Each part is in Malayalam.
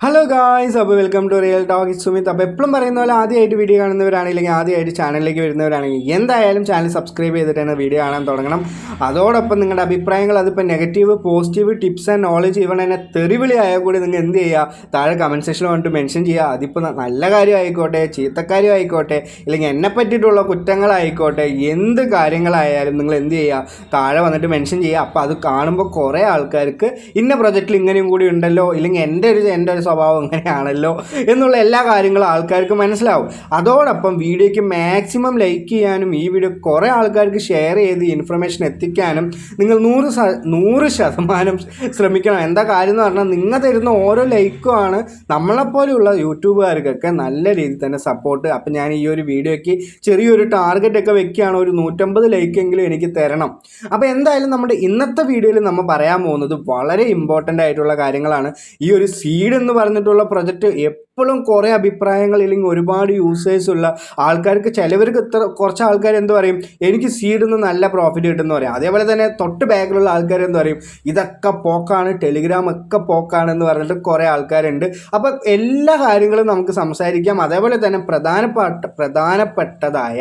ഹലോ ഗായ്സ്, അപ്പോൾ welcome to real talk Sumit. അപ്പോൾ എപ്പോഴും പറയുന്ന പോലെ ആദ്യമായിട്ട് വീഡിയോ കാണുന്നവരാണെങ്കിൽ ആദ്യമായിട്ട് ചാനലിലേക്ക് വരുന്നവരാണെങ്കിൽ എന്തായാലും ചാനൽ സബ്സ്ക്രൈബ് ചെയ്തിട്ട് തന്നെ വീഡിയോ കാണാൻ തുടങ്ങണം. അതോടൊപ്പം നിങ്ങളുടെ അഭിപ്രായങ്ങൾ, അതിപ്പോൾ negative positive tips and knowledge even തന്നെ തെറിവിളി ആയാൽ കൂടി നിങ്ങൾ എന്ത് ചെയ്യുക, താഴെ കമൻറ്റ് സെക്ഷനിൽ വന്നിട്ട് മെൻഷൻ ചെയ്യുക. അതിപ്പോൾ നല്ല കാര്യമായിക്കോട്ടെ, ചീത്തക്കാര്യമായിക്കോട്ടെ, ഇല്ലെങ്കിൽ എന്നെ പറ്റിയിട്ടുള്ള കുറ്റങ്ങളായിക്കോട്ടെ, എന്ത് കാര്യങ്ങളായാലും നിങ്ങൾ എന്ത് ചെയ്യുക, താഴെ വന്നിട്ട് മെൻഷൻ ചെയ്യുക. അപ്പോൾ അത് കാണുമ്പോൾ കുറേ ആൾക്കാർക്ക് ഇന്ന പ്രൊജക്റ്റിൽ ഇങ്ങനെയും കൂടി ഉണ്ടല്ലോ, ഇല്ലെങ്കിൽ എൻ്റെ ഒരു സ്വഭാവം എങ്ങനെയാണല്ലോ എന്നുള്ള എല്ലാ കാര്യങ്ങളും ആൾക്കാർക്ക് മനസ്സിലാവും. അതോടൊപ്പം വീഡിയോയ്ക്ക് മാക്സിമം ലൈക്ക് ചെയ്യാനും ഈ വീഡിയോ കുറേ ആൾക്കാർക്ക് ഷെയർ ചെയ്ത് ഇൻഫർമേഷൻ എത്തിക്കാനും നിങ്ങൾ 100% ശ്രമിക്കണം. എന്താ കാര്യം എന്ന് പറഞ്ഞാൽ നിങ്ങൾ തരുന്ന ഓരോ ലൈക്കുമാണ് നമ്മളെപ്പോലെയുള്ള യൂട്യൂബുകാർക്കൊക്കെ നല്ല രീതിയിൽ തന്നെ സപ്പോർട്ട്. അപ്പം ഞാൻ ഈ ഒരു വീഡിയോയ്ക്ക് ചെറിയൊരു ടാർഗറ്റൊക്കെ വെക്കുകയാണ്, ഒരു 150 ലൈക്കെങ്കിലും എനിക്ക് തരണം. അപ്പോൾ എന്തായാലും നമ്മുടെ ഇന്നത്തെ വീഡിയോയിൽ നമ്മൾ പറയാൻ പോകുന്നത് വളരെ ഇമ്പോർട്ടൻ്റ് ആയിട്ടുള്ള കാര്യങ്ങളാണ്. ഈ ഒരു സീഡ് എന്ന് പറഞ്ഞിട്ടുള്ള പ്രൊജക്റ്റ് എപ്പോഴും കുറേ അഭിപ്രായങ്ങൾ, ഇല്ലെങ്കിൽ ഒരുപാട് യൂസേഴ്സ് ഉള്ള ആൾക്കാർക്ക്, ചിലവർക്ക് കുറച്ച് ആൾക്കാർ എന്ത് പറയും, എനിക്ക് സീഡിൽ നിന്ന് നല്ല പ്രോഫിറ്റ് കിട്ടുമെന്ന് പറയും. അതേപോലെ തന്നെ തൊട്ട് ബാക്കിലുള്ള ആൾക്കാർ എന്ത് പറയും, ഇതൊക്കെ പോക്കാണ്, ടെലിഗ്രാം ഒക്കെ പോക്കാണെന്ന് പറഞ്ഞിട്ട് കുറേ ആൾക്കാരുണ്ട്. അപ്പോൾ എല്ലാ കാര്യങ്ങളും നമുക്ക് സംസാരിക്കാം. അതേപോലെ തന്നെ പ്രധാനപ്പെട്ടതായ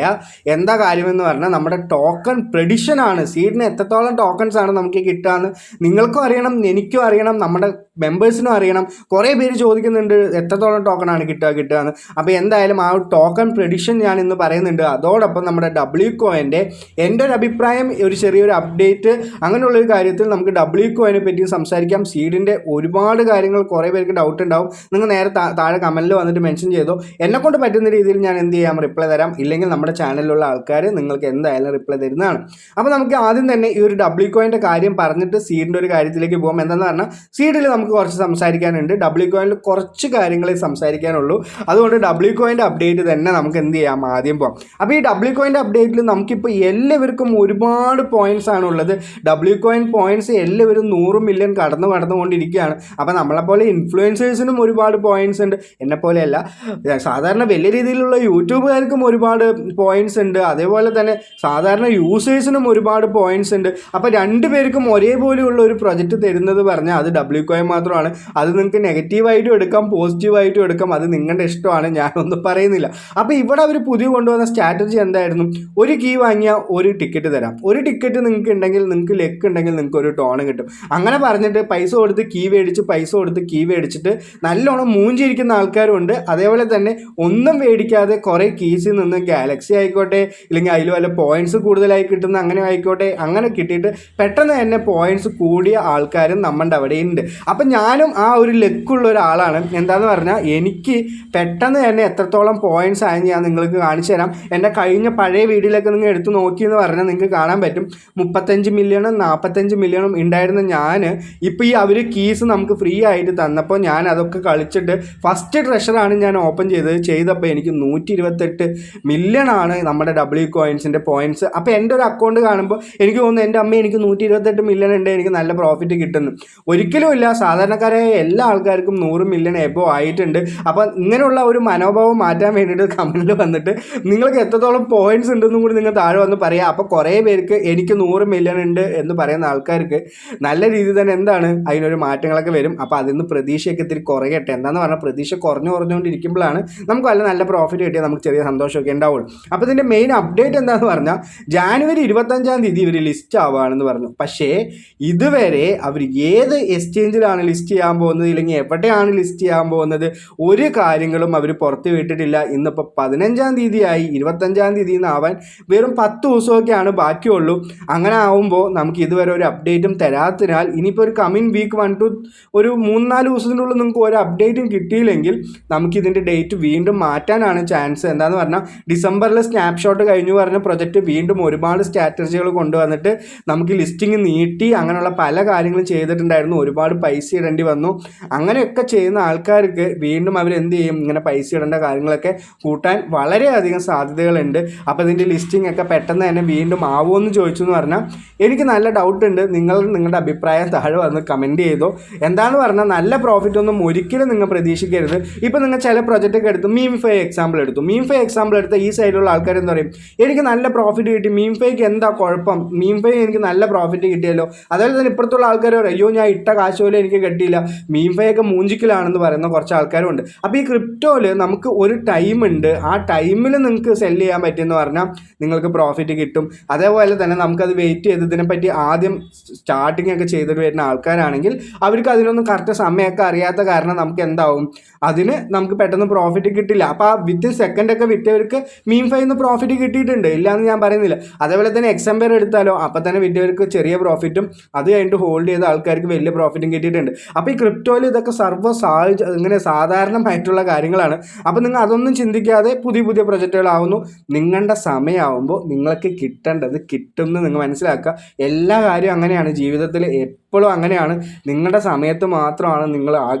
എന്താ കാര്യമെന്ന് പറഞ്ഞാൽ നമ്മുടെ ടോക്കൺ പ്രഡിക്ഷനാണ്. സീഡിന് എത്രത്തോളം ടോക്കൺസ് ആണ് നമുക്ക് കിട്ടുകയെന്ന് നിങ്ങൾക്കും അറിയണം, എനിക്കും അറിയണം, നമ്മുടെ മെമ്പേഴ്സിനും അറിയണം. കുറേ പേര് ചോദിക്കുന്നുണ്ട് എത്രത്തോളം ടോക്കണാണ് കിട്ടുക എന്ന്. അപ്പോൾ എന്തായാലും ആ ടോക്കൺ പ്രഡിക്ഷൻ ഞാൻ ഇന്ന് പറയുന്നുണ്ട്. അതോടൊപ്പം നമ്മുടെ WCoinൻ്റെ എൻ്റെ ഒരു അഭിപ്രായം, ഒരു ചെറിയൊരു അപ്ഡേറ്റ്, അങ്ങനെയുള്ളൊരു കാര്യത്തിൽ നമുക്ക് WCoinനെ പറ്റി സംസാരിക്കാം. സീഡിൻ്റെ ഒരുപാട് കാര്യങ്ങൾ കുറേ പേർക്ക് ഡൗട്ട് ഉണ്ടാവും. നിങ്ങൾ നേരെ താഴെ കമൻറ്റിൽ വന്നിട്ട് മെൻഷൻ ചെയ്തോ. എന്നെക്കൊണ്ട് പറ്റുന്ന രീതിയിൽ ഞാൻ എന്ത് ചെയ്യാം, റിപ്ലൈ തരാം. ഇല്ലെങ്കിൽ നമ്മുടെ ചാനലിലുള്ള ആൾക്കാർ നിങ്ങൾക്ക് എന്തായാലും റിപ്ലൈ തരുന്നതാണ്. അപ്പോൾ നമുക്ക് ആദ്യം തന്നെ ഈ ഒരു WCoinൻ്റെ കാര്യം പറഞ്ഞിട്ട് സീഡിൻ്റെ ഒരു കാര്യത്തിലേക്ക് പോകാം. എന്താണെന്ന് പറഞ്ഞാൽ സീഡിൽ നമുക്ക് കുറച്ച് സംസാരിക്കാനുണ്ട്, WCoinൽ കുറച്ച് കാര്യങ്ങളെ സംസാരിക്കാനുള്ളൂ. അതുകൊണ്ട് WCoinൻ്റെ അപ്ഡേറ്റ് തന്നെ നമുക്ക് എന്ത് ചെയ്യാം, ആദ്യം പോകാം. അപ്പോൾ ഈ WCoinൻ്റെ അപ്ഡേറ്റിൽ നമുക്കിപ്പോൾ എല്ലാവർക്കും ഒരുപാട് പോയിൻറ്റ്സ് ആണുള്ളത്. WCoin പോയിൻറ്റ്സ് എല്ലാവരും 100 മില്യൺ കടന്നുകൊണ്ടിരിക്കുകയാണ്. അപ്പോൾ നമ്മളെപ്പോലെ ഇൻഫ്ലുവൻസേഴ്സിനും ഒരുപാട് പോയിൻറ്റ്സ് ഉണ്ട്. എന്നെപ്പോലെയല്ല, സാധാരണ വലിയ രീതിയിലുള്ള യൂട്യൂബുകാർക്കും ഒരുപാട് പോയിൻറ്റ്സ് ഉണ്ട്. അതേപോലെ തന്നെ സാധാരണ യൂസേഴ്സിനും ഒരുപാട് പോയിൻറ്റ്സ് ഉണ്ട്. അപ്പോൾ രണ്ടുപേർക്കും ഒരേപോലെയുള്ള ഒരു പ്രൊജക്റ്റ് തരുന്നത് പറഞ്ഞാൽ അത് WCoin മാത്രമാണ്. അത് നിങ്ങൾക്ക് നെഗറ്റീവായിട്ടും എടുക്കാം, പോസിറ്റീവായിട്ടും എടുക്കാം, അത് നിങ്ങളുടെ ഇഷ്ടമാണ്, ഞാനൊന്നും പറയുന്നില്ല. അപ്പോൾ ഇവിടെ അവർ പുതിയ കൊണ്ടുവന്ന സ്ട്രാറ്റജി എന്തായിരുന്നു, ഒരു കീ വാങ്ങിയാൽ ഒരു ടിക്കറ്റ് തരാം. ഒരു ടിക്കറ്റ് നിങ്ങൾക്ക് ഉണ്ടെങ്കിൽ, നിങ്ങൾക്ക് ലെക്ക് ഉണ്ടെങ്കിൽ നിങ്ങൾക്ക് ഒരു ടോൺ കിട്ടും. അങ്ങനെ പറഞ്ഞിട്ട് പൈസ കൊടുത്ത് കീ മേടിച്ചിട്ട് നല്ലോണം മൂഞ്ചിരിക്കുന്ന ആൾക്കാരുണ്ട്. അതേപോലെ തന്നെ ഒന്നും മേടിക്കാതെ കുറേ കീസിൽ നിന്ന് ഗാലക്സി ആയിക്കോട്ടെ, ഇല്ലെങ്കിൽ അതിൽ വല്ല പോയിൻറ്റ്സ് കൂടുതലായി കിട്ടുന്ന അങ്ങനെ ആയിക്കോട്ടെ, അങ്ങനെ കിട്ടിയിട്ട് പെട്ടെന്ന് തന്നെ പോയിൻറ്റ്സ് കൂടിയ ആൾക്കാരും നമ്മുടെ അവിടെ ഉണ്ട്. അപ്പം ഞാനും ആ ഒരു ലെക്കുള്ള ഒരാളാണ്. എന്താണെന്ന് പറഞ്ഞാൽ എനിക്ക് പെട്ടെന്ന് തന്നെ എത്രത്തോളം പോയിൻറ്റ്സ് ആയി ഞാൻ നിങ്ങൾക്ക് കാണിച്ചു തരാം. എൻ്റെ കഴിഞ്ഞ പഴയ വീഡിയോയിലൊക്കെ നിങ്ങൾ എടുത്ത് നോക്കിയെന്ന് പറഞ്ഞാൽ നിങ്ങൾക്ക് കാണാൻ പറ്റും. 35 മില്യണും 45 മില്യണും ഉണ്ടായിരുന്ന ഞാൻ ഇപ്പോൾ ഈ അവർ കീസ് നമുക്ക് ഫ്രീ ആയിട്ട് തന്നപ്പോൾ ഞാൻ അതൊക്കെ കളിച്ചിട്ട് ഫസ്റ്റ് ട്രഷറാണ് ഞാൻ ഓപ്പൺ ചെയ്തപ്പോൾ എനിക്ക് 128 മില്യണാണ് നമ്മുടെ WCoinസിൻ്റെ പോയിൻറ്റ്സ്. അപ്പോൾ എൻ്റെ ഒരു അക്കൗണ്ട് കാണുമ്പോൾ എനിക്ക് തോന്നുന്നു എൻ്റെ അമ്മ എനിക്ക് 128 മില്യൺ ഉണ്ട്, എനിക്ക് നല്ല പ്രോഫിറ്റ് കിട്ടുന്നു. ഒരിക്കലും ഇല്ല, സാധാരണക്കാരായ എല്ലാ ആൾക്കാർക്കും 100 മില്യൺ എബോ ആയിട്ടുണ്ട്. അപ്പോൾ ഇങ്ങനെയുള്ള ഒരു മനോഭാവം മാറ്റാൻ വേണ്ടിയിട്ട് കമൻറ്റിൽ വന്നിട്ട് നിങ്ങൾക്ക് എത്രത്തോളം പോയിൻറ്റ്സ് ഉണ്ടെന്നും കൂടി നിങ്ങൾ താഴെ വന്ന് പറയുക. അപ്പോൾ കുറേ പേർക്ക് എനിക്ക് 100 മില്യൺ ഉണ്ട് എന്ന് പറയുന്ന ആൾക്കാർക്ക് നല്ല രീതിയിൽ തന്നെ എന്താണ് അതിനൊരു മാറ്റങ്ങളൊക്കെ വരും. അപ്പോൾ അതിന്ന് പ്രതീക്ഷയൊക്കെ ഇത്തിരി കുറയട്ടെ. എന്താണെന്ന് പറഞ്ഞാൽ പ്രതീക്ഷ കുറഞ്ഞുകൊണ്ടിരിക്കുമ്പോഴാണ് നമുക്ക് നല്ല പ്രോഫിറ്റ് കിട്ടിയാൽ നമുക്ക് ചെറിയ സന്തോഷമൊക്കെ ഉണ്ടാവുള്ളൂ. അപ്പോൾ ഇതിൻ്റെ മെയിൻ അപ്ഡേറ്റ് എന്താണെന്ന് പറഞ്ഞാൽ ജാനുവരി 25 ഇവർ ലിസ്റ്റ് ആവുകയാണെന്ന് പറഞ്ഞു. പക്ഷേ ഇതുവരെ അവർ ഏത് എക്സ്ചേഞ്ചിലാണ് ലിസ്റ്റ് ചെയ്യാൻ പോകുന്നത്, ഇല്ലെങ്കിൽ എവിടെയാണ് ലിസ്റ്റ് ചെയ്യാൻ പോകുന്നത്, ഒരു കാര്യങ്ങളും അവർ പുറത്ത് വിട്ടിട്ടില്ല. ഇന്നിപ്പോൾ 15 ആയി, 25 ആവാൻ വെറും 10 ദിവസമൊക്കെയാണ് ബാക്കിയുള്ളൂ. അങ്ങനെ ആവുമ്പോൾ നമുക്ക് ഇതുവരെ ഒരു അപ്ഡേറ്റും തരാത്തതിനാൽ ഇനിയിപ്പോൾ ഒരു കമ്മിങ് വീക്ക് 1 to ഒരു 3-4 ദിവസത്തിനുള്ളിൽ നിങ്ങൾക്ക് ഒരു അപ്ഡേറ്റും കിട്ടിയില്ലെങ്കിൽ നമുക്കിതിൻ്റെ ഡേറ്റ് വീണ്ടും മാറ്റാനാണ് ചാൻസ്. എന്താണെന്ന് പറഞ്ഞാൽ ഡിസംബറിൽ സ്നാപ്ഷോട്ട് കഴിഞ്ഞു പറഞ്ഞ പ്രൊജക്റ്റ് വീണ്ടും ഒരുപാട് സ്ട്രാറ്റജികൾ കൊണ്ടുവന്നിട്ട് നമുക്ക് ലിസ്റ്റിംഗ് നീട്ടി അങ്ങനെയുള്ള പല കാര്യങ്ങളും ചെയ്തിട്ടുണ്ടായിരുന്നു. ഒരുപാട് പൈസ ഇടേണ്ടി വന്നു. അങ്ങനെയൊക്കെ ചെയ്യുന്ന ആൾക്കാർക്ക് വീണ്ടും അവരെന്ത് ചെയ്യും, ഇങ്ങനെ പൈസ ഇടേണ്ട കാര്യങ്ങളൊക്കെ കൂട്ടാൻ വളരെയധികം സാധ്യതകളുണ്ട്. അപ്പോൾ ഇതിൻ്റെ ലിസ്റ്റിംഗ് ഒക്കെ പെട്ടെന്ന് തന്നെ വീണ്ടും ആവുമെന്ന് ചോദിച്ചു എന്ന് പറഞ്ഞാൽ എനിക്ക് നല്ല ഡൗട്ട് ഉണ്ട്. നിങ്ങളുടെ അഭിപ്രായം താഴെ വന്ന് കമൻറ്റ് ചെയ്തോ. എന്താണെന്ന് പറഞ്ഞാൽ നല്ല പ്രോഫിറ്റ് ഒന്നും ഒരിക്കലും നിങ്ങൾ പ്രതീക്ഷിക്കരുത്. ഇപ്പോൾ നിങ്ങൾ ചില പ്രൊജക്റ്റൊക്കെ എടുത്തു, മീംഫൈ എക്സാമ്പിൾ എടുത്ത ഈ സൈഡിലുള്ള ആൾക്കാർ എന്താ പറയും, എനിക്ക് നല്ല പ്രോഫിറ്റ് കിട്ടി, മീംഫൈക്ക് എന്താ കുഴപ്പം, മീംഫൈ എനിക്ക് നല്ല പ്രോഫിറ്റ് കിട്ടിയല്ലോ. അതുപോലെ തന്നെ ഇപ്പുറത്തുള്ള ആൾക്കാർ പറയും, അയ്യോ ഞാൻ ഇട്ട കാശ് പോലെ എനിക്ക് കെട്ടിയില്ല, മീംഫൈ ഒക്കെ മൂഞ്ചിക്കലാണെന്ന് പറയുന്ന കുറച്ച് ആൾക്കാരും ഉണ്ട്. അപ്പോൾ ഈ ക്രിപ്റ്റോയിൽ നമുക്ക് ഒരു ടൈം ഉണ്ട്, ആ ടൈമിൽ നിങ്ങൾക്ക് സെല്ല് ചെയ്യാൻ പറ്റുമെന്ന് പറഞ്ഞാൽ നിങ്ങൾക്ക് പ്രോഫിറ്റ് കിട്ടും. അതേപോലെ തന്നെ നമുക്കത് വെയിറ്റ് ചെയ്ത് ഇതിനെപ്പറ്റി ആദ്യം സ്റ്റാർട്ടിംഗ് ഒക്കെ ചെയ്തിട്ട് വരുന്ന ആൾക്കാരാണെങ്കിൽ അവർക്ക് അതിനൊന്നും കറക്റ്റ് സമയമൊക്കെ അറിയാത്ത കാരണം നമുക്ക് എന്താവും, അതിന് നമുക്ക് പെട്ടെന്ന് പ്രോഫിറ്റ് കിട്ടില്ല. അപ്പോൾ ആ വിത്തിൻ സെക്കൻഡൊക്കെ വിറ്റവർക്ക് മീംഫൈയിൽ നിന്ന് പ്രോഫിറ്റ് കിട്ടിയിട്ടുണ്ട്, ഇല്ലയെന്ന് ഞാൻ പറയുന്നില്ല. അതേപോലെ തന്നെ എക്സംപയർ എടുത്താലോ അപ്പോൾ തന്നെ വിറ്റവർക്ക് ചെറിയ പ്രോഫിറ്റും അത് കഴിഞ്ഞിട്ട് ഹോൾഡ് ചെയ്ത ആൾക്കാർക്ക് വലിയ പ്രോഫിറ്റും കിട്ടിയിട്ടുണ്ട്. അപ്പോൾ ഈ ക്രിപ്റ്റോയിൽ ഇതൊക്കെ ഇങ്ങനെ സാധാരണമായിട്ടുള്ള കാര്യങ്ങളാണ്. അപ്പോൾ നിങ്ങൾ അതൊന്നും ചിന്തിക്കാതെ പുതിയ പുതിയ പ്രൊജക്റ്റുകളാവുന്നു. നിങ്ങളുടെ സമയമാവുമ്പോൾ നിങ്ങൾക്ക് കിട്ടേണ്ടത് കിട്ടും എന്ന് നിങ്ങൾ മനസ്സിലാക്കുക. എല്ലാ കാര്യവും അങ്ങനെയാണ് ജീവിതത്തിൽ, എപ്പോഴും അങ്ങനെയാണ്. നിങ്ങളുടെ സമയത്ത് മാത്രമാണ് നിങ്ങൾ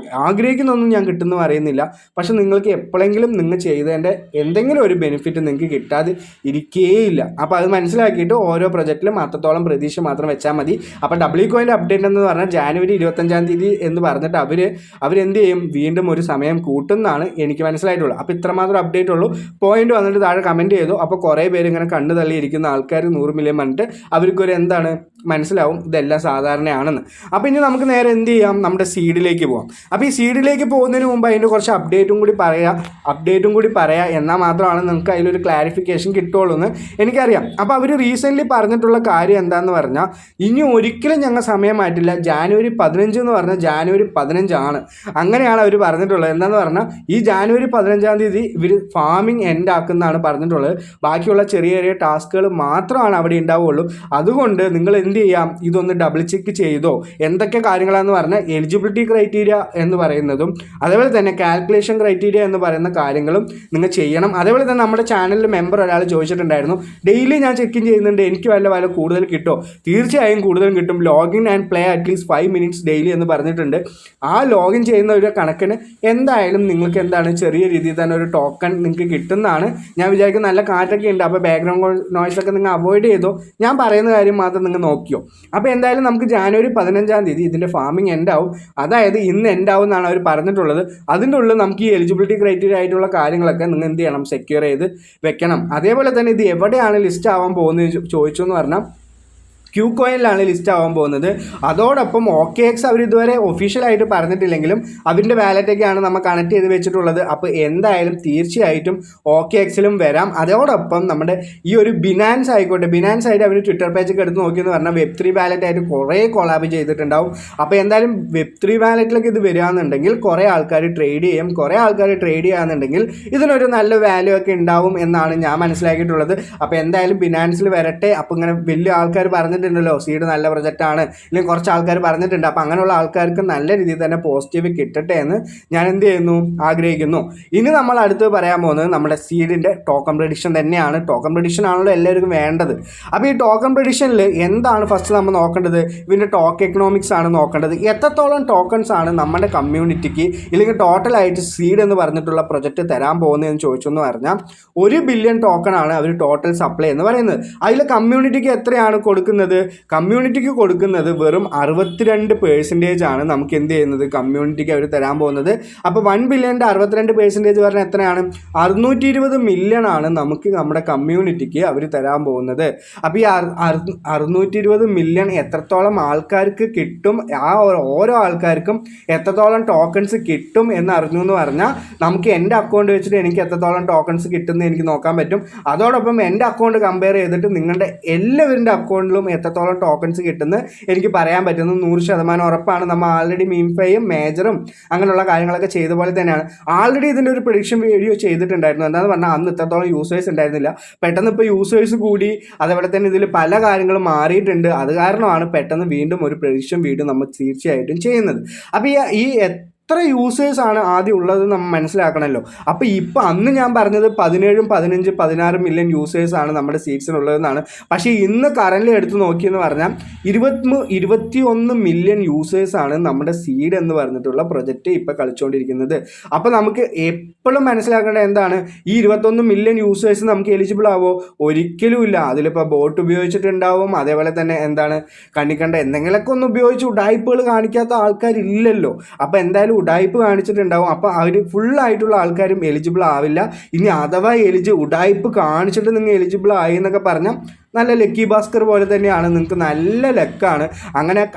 ആഗ്രഹിക്കുന്നൊന്നും ഞാൻ കിട്ടുമെന്ന് പറയുന്നില്ല, പക്ഷെ നിങ്ങൾക്ക് എപ്പോഴെങ്കിലും നിങ്ങൾ ചെയ്തതിൻ്റെ എന്തെങ്കിലും ഒരു ബെനിഫിറ്റ് നിങ്ങൾക്ക് കിട്ടാതെ ഇരിക്കുകയില്ല. അപ്പോൾ അത് മനസ്സിലാക്കിയിട്ട് ഓരോ പ്രൊജക്റ്റിലും അത്രത്തോളം പ്രതീക്ഷ മാത്രം വെച്ചാൽ മതി. അപ്പോൾ ഡബ്ല്യു കോയിൻ്റെ അപ്ഡേറ്റ് എന്ന് പറഞ്ഞാൽ ജാനുവരി 25-ാം തീയതി എന്ന് പറഞ്ഞിട്ട് അവരെന്ത് ചെയ്യും, വീണ്ടും ഒരു സമയം കൂട്ടുന്നതാണ് എനിക്ക് മനസ്സിലായിട്ടുള്ളൂ. അപ്പോൾ ഇത്രമാത്രം അപ്ഡേറ്റ് ഉള്ളൂ. പോയിന്റ് വന്നിട്ട് താഴെ കമൻറ്റ് ചെയ്തു. അപ്പോൾ കുറേ പേര് ഇങ്ങനെ കണ്ണു തള്ളിയിരിക്കുന്ന ആൾക്കാർ 100 മില്യൺ പറഞ്ഞിട്ട് അവർക്കൊരു എന്താണ് മനസ്സിലാവും ഇതെല്ലാം സാധാരണയാണെന്ന്. അപ്പോൾ ഇനി നമുക്ക് നേരെ എന്ത് ചെയ്യാം, നമ്മുടെ സീഡിലേക്ക് പോകാം. അപ്പോൾ ഈ സീഡിലേക്ക് പോകുന്നതിന് മുമ്പ് അതിൻ്റെ കുറച്ച് അപ്ഡേറ്റും കൂടി പറയാം എന്നാൽ മാത്രമാണ് നിങ്ങൾക്ക് അതിലൊരു ക്ലാരിഫിക്കേഷൻ കിട്ടുള്ളൂ എന്ന് എനിക്കറിയാം. അപ്പോൾ അവർ റീസെൻ്റ്ലി പറഞ്ഞിട്ടുള്ള കാര്യം എന്താണെന്ന് പറഞ്ഞാൽ, ഇനി ഒരിക്കലും ഞങ്ങൾ സമയം മാറ്റില്ല, ജാനുവരി 15 എന്ന് പറഞ്ഞാൽ ജാനുവരി 15 ആണ്. അങ്ങനെയാണ് അവർ പറഞ്ഞിട്ടുള്ളത്. എന്താണെന്ന് പറഞ്ഞാൽ ഈ ജാനുവരി 15-ാം തീയതി ഇവർ ഫാമിംഗ് എൻഡ് ആക്കുന്നതാണ് പറഞ്ഞിട്ടുള്ളത്. ബാക്കിയുള്ള ചെറിയ ചെറിയ ടാസ്കുകൾ മാത്രമാണ് അവിടെ ഉണ്ടാവുകയുള്ളൂ. അതുകൊണ്ട് നിങ്ങൾ എന്ത് ചെയ്യാം, ഇതൊന്ന് ഡബിൾ ചെക്ക് ചെയ്തോ. എന്തൊക്കെ കാര്യങ്ങളാണെന്ന് പറഞ്ഞാൽ എലിജിബിലിറ്റി ക്രൈറ്റീരിയ എന്ന് പറയുന്നതും അതേപോലെ തന്നെ കാൽക്കുലേഷൻ ക്രൈറ്റീരിയ എന്ന് പറയുന്ന കാര്യങ്ങളും നിങ്ങൾ ചെയ്യണം. അതേപോലെ തന്നെ നമ്മുടെ ചാനലിൽ മെമ്പർ ഒരാൾ ചോദിച്ചിട്ടുണ്ടായിരുന്നു, ഡെയിലി ഞാൻ ചെക്ക് ഇൻ ചെയ്യുന്നുണ്ട്, എനിക്ക് വല്ല കൂടുതൽ കിട്ടുമോ? തീർച്ചയായും കൂടുതലും കിട്ടും. Login and play at least 5 minutes daily എന്ന് പറഞ്ഞിട്ടുണ്ട്. ആ ലോഗിൻ ചെയ്യുന്ന ഒരു കണക്കിന് എന്തായാലും നിങ്ങൾക്ക് എന്താണ് ചെറിയ രീതിയിൽ തന്നെ ഒരു ടോക്കൺ നിങ്ങൾക്ക് കിട്ടുന്നതാണ്. ഞാൻ വിചാരിക്കും നല്ല കാറ്റൊക്കെ ഉണ്ട്, അപ്പോൾ ബാക്ക്ഗ്രൗണ്ട് നോയ്സൊക്കെ നിങ്ങൾ അവോയ്ഡ് ചെയ്തോ. ഞാൻ പറയുന്ന കാര്യം മാത്രം നിങ്ങൾ നോക്കിയോ. അപ്പോൾ എന്തായാലും നമുക്ക് ജാനുവരി 15-ാം തീയതി ഇതിൻ്റെ ഫാമിംഗ് എൻഡാവും. അതായത് ഇന്ന് എൻഡാവും എന്നാണ് അവർ പറഞ്ഞിട്ടുള്ളത്. അതിൻ്റെ ഉള്ളിൽ നമുക്ക് ഈ എലിജിബിലിറ്റി ക്രൈറ്റീരിയ ആയിട്ടുള്ള കാര്യങ്ങളൊക്കെ നിങ്ങൾ എന്ത് ചെയ്യണം, സെക്യൂർ ചെയ്ത് വെക്കണം. അതേപോലെ തന്നെ ഇത് എവിടെയാണ് ലിസ്റ്റ് ആവാൻ പോകുന്നത് ചോദിച്ചു എന്ന് പറഞ്ഞാൽ ക്യൂ കോയിനിലാണ് ലിസ്റ്റ് ആവാൻ പോകുന്നത്. അതോടൊപ്പം OKX അവർ ഇതുവരെ ഒഫീഷ്യലായിട്ട് പറഞ്ഞിട്ടില്ലെങ്കിലും അവരുടെ വാലറ്റൊക്കെയാണ് നമ്മൾ കണക്ട് ചെയ്ത് വെച്ചിട്ടുള്ളത്. അപ്പോൾ എന്തായാലും തീർച്ചയായിട്ടും OKXലും വരാം. അതോടൊപ്പം നമ്മുടെ ഈ ഒരു ബിനാൻസ് ആയിക്കോട്ടെ, ബിനാൻസ് ആയിട്ട് അവർ ട്വിറ്റർ പേജൊക്കെ എടുത്ത് നോക്കിയെന്ന് പറഞ്ഞാൽ Web3 വാലറ്റായിട്ട് കുറേ കൊളാബ് ചെയ്തിട്ടുണ്ടാവും. അപ്പോൾ എന്തായാലും Web3 വാലറ്റിലേക്ക് ഇത് വരികയാണെന്നുണ്ടെങ്കിൽ കുറേ ആൾക്കാർ ട്രേഡ് ചെയ്യും. കുറേ ആൾക്കാർ ട്രേഡ് ചെയ്യുകയാണെന്നുണ്ടെങ്കിൽ ഇതിനൊരു നല്ല വാല്യൂ ഒക്കെ ഉണ്ടാവും എന്നാണ് ഞാൻ മനസ്സിലാക്കിയിട്ടുള്ളത്. അപ്പോൾ എന്തായാലും ബിനാൻസിൽ വരട്ടെ. അപ്പോൾ ഇങ്ങനെ വലിയ ആൾക്കാർ പറഞ്ഞിട്ടുണ്ടല്ലോ സീഡ് നല്ല പ്രൊജക്റ്റാണ്, ഇല്ലെങ്കിൽ കുറച്ച് ആൾക്കാർ പറഞ്ഞിട്ടുണ്ട്. അപ്പോൾ അങ്ങനെയുള്ള ആൾക്കാർക്ക് നല്ല രീതിയിൽ തന്നെ പോസിറ്റീവ് കിട്ടട്ടെ എന്ന് ഞാൻ എന്ത് ചെയ്യുന്നു, ആഗ്രഹിക്കുന്നു. ഇനി നമ്മൾ അടുത്ത് പറയാൻ പോകുന്നത് നമ്മുടെ സീഡിൻ്റെ ടോക്കൺ പ്രെഡിക്ഷൻ തന്നെയാണ്. ടോക്കൺ പ്രെഡിക്ഷൻ ആണല്ലോ എല്ലാവർക്കും വേണ്ടത്. അപ്പോൾ ഈ ടോക്കൺ പ്രെഡിക്ഷനിൽ എന്താണ് ഫസ്റ്റ് നമ്മൾ നോക്കേണ്ടത്, ഇതിൻ്റെ ടോക്കൺ എക്കണോമിക്സ് ആണ് നോക്കേണ്ടത്. എത്രത്തോളം ടോക്കൺസ് ആണ് നമ്മുടെ കമ്മ്യൂണിറ്റിക്ക് ഇല്ലെങ്കിൽ ടോട്ടലായിട്ട് സീഡ് എന്ന് പറഞ്ഞിട്ടുള്ള പ്രൊജക്റ്റ് തരാൻ പോകുന്നതെന്ന് ചോദിച്ചെന്ന് പറഞ്ഞാൽ 1 ബില്യൺ ടോക്കൺ ആണ് അവർ ടോട്ടൽ സപ്ലൈ എന്ന് പറയുന്നത്. അതിൽ കമ്മ്യൂണിറ്റിക്ക് എത്രയാണ് കൊടുക്കുന്നത്, കമ്മ്യൂണിറ്റിക്ക് കൊടുക്കുന്നത് വെറും 62% ആണ് നമുക്ക് എന്ത് ചെയ്യുന്നത്, കമ്മ്യൂണിറ്റിക്ക് അവർ തരാൻ പോകുന്നത്. അപ്പോൾ 1 ബില്യൻ്റെ 62% പറഞ്ഞാൽ എത്രയാണ്, 620 മില്യൺ ആണ് നമുക്ക് നമ്മുടെ കമ്മ്യൂണിറ്റിക്ക് അവർ തരാൻ പോകുന്നത്. അപ്പോൾ ഈ 620 മില്യൺ എത്രത്തോളം ആൾക്കാർക്ക് കിട്ടും, ആ ഓരോ ആൾക്കാർക്കും എത്രത്തോളം ടോക്കൺസ് കിട്ടും എന്നറിഞ്ഞു എന്ന് പറഞ്ഞാൽ നമുക്ക് എൻ്റെ അക്കൗണ്ട് വെച്ചിട്ട് എനിക്ക് എത്രത്തോളം ടോക്കൺസ് കിട്ടുമെന്ന് എനിക്ക് നോക്കാൻ പറ്റും. അതോടൊപ്പം എൻ്റെ അക്കൗണ്ട് കമ്പയർ ചെയ്തിട്ട് നിങ്ങളുടെ എല്ലാവരുടെ അക്കൗണ്ടിലും എത്രത്തോളം ടോക്കൺസ് കിട്ടുമെന്ന് എനിക്ക് പറയാൻ പറ്റുന്നു 100% ഉറപ്പാണ്. നമ്മൾ ആൾറെഡി മീംഫൈയും മേജറും അങ്ങനെയുള്ള കാര്യങ്ങളൊക്കെ ചെയ്ത പോലെ തന്നെയാണ്. ആൾറെഡി ഇതിൻ്റെ ഒരു പ്രഡിക്ഷൻ വീഡിയോ ചെയ്തിട്ടുണ്ടായിരുന്നു. എന്താണെന്ന് പറഞ്ഞാൽ അന്ന് ഇത്രത്തോളം യൂസേഴ്സ് ഉണ്ടായിരുന്നില്ല. പെട്ടെന്ന് ഇപ്പോൾ യൂസേഴ്സ് കൂടി, അതേപോലെ തന്നെ ഇതിൽ പല കാര്യങ്ങളും മാറിയിട്ടുണ്ട്. അത് കാരണമാണ് പെട്ടെന്ന് വീണ്ടും ഒരു പ്രഡിക്ഷൻ വീഡിയോ നമ്മൾ തീർച്ചയായിട്ടും ചെയ്യുന്നത്. അപ്പോൾ ഈ എത്ര യൂസേഴ്സാണ് ആദ്യം ഉള്ളത് നമ്മൾ മനസ്സിലാക്കണമല്ലോ. അപ്പോൾ ഇപ്പോൾ അന്ന് ഞാൻ പറഞ്ഞത് 17, 15, 16 മില്യൺ യൂസേഴ്സാണ് നമ്മുടെ സീറ്റ്സിനുള്ളതെന്നാണ്. പക്ഷേ ഇന്ന് കറൻറ്റ്ലി എടുത്ത് നോക്കിയെന്ന് പറഞ്ഞാൽ 21 മില്യൺ യൂസേഴ്സാണ് നമ്മുടെ സീഡ് എന്ന് പറഞ്ഞിട്ടുള്ള പ്രൊജക്റ്റ് ഇപ്പോൾ കളിച്ചുകൊണ്ടിരിക്കുന്നത്. അപ്പോൾ നമുക്ക് എപ്പോഴും മനസ്സിലാക്കേണ്ടത് എന്താണ്, ഈ 21 മില്യൺ യൂസേഴ്സ് നമുക്ക് എലിജിബിൾ ആവോ? ഒരിക്കലുമില്ല. അതിലിപ്പോൾ ബോട്ട് ഉപയോഗിച്ചിട്ടുണ്ടാവും, അതേപോലെ തന്നെ എന്താണ് കണ്ണിക്കണ്ട എന്തെങ്കിലുമൊക്കെ ഒന്ന് ഉപയോഗിച്ച് ഉഡായിപ്പുകൾ കാണിക്കാത്ത ആൾക്കാരില്ലല്ലോ. അപ്പോൾ എന്തായാലും ഉഡായിപ്പ് കാണിച്ചിട്ടുണ്ടാവും. അപ്പോൾ അവർ ഫുള്ളായിട്ടുള്ള ആൾക്കാരും എലിജിബിൾ ആവില്ല. ഇനി അഥവാ ഉഡായിപ്പ് കാണിച്ചിട്ട് നിങ്ങൾ എലിജിബിൾ ആയി എന്നൊക്കെ പറഞ്ഞാൽ നല്ല ലക്കി ഭാസ്കർ പോലെ തന്നെയാണ്, നിങ്ങൾക്ക് നല്ല ലക്കാണ്.